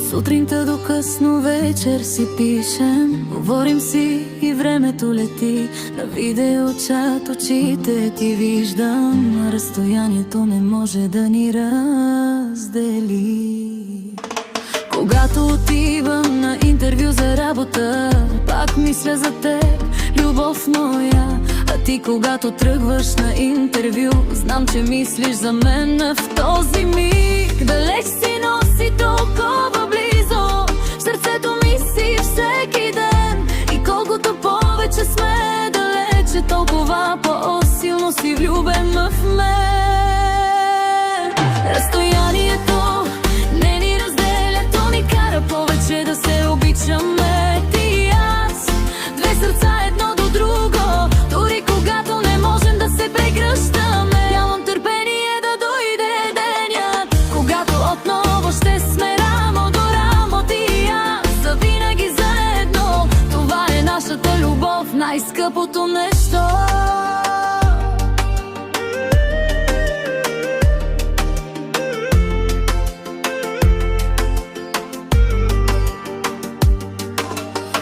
Сутринта до късно вечер си пишем, говорим си и времето лети. На видеочат очите ти виждам, разстоянието не може да ни раздели. Когато отивам на интервю за работа, пак мисля за теб, любов моя. А ти когато тръгваш на интервю, знам, че мислиш за мен в този миг. Далеч си, но си толкова близо, в сърцето ми си всеки ден. И колкото повече сме далече, толкова по-силно си влюбен в мен. Разстоянието не ни разделя, то ни кара повече да се обичаме. Ти и аз, две сърца едно до друго, дори когато не можем да се прегръщаме. Нямам търпение да дойде денят, когато отново ще сме рамо до рамо. Ти и аз, завинаги заедно, това е нашата любов, най-скъпото нещо.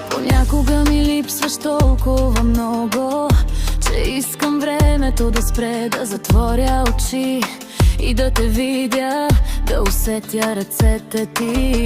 Понякога ми липсваш толкова много, че искам времето да спре, да затворя очи и да те видя, да усетя ръцете ти.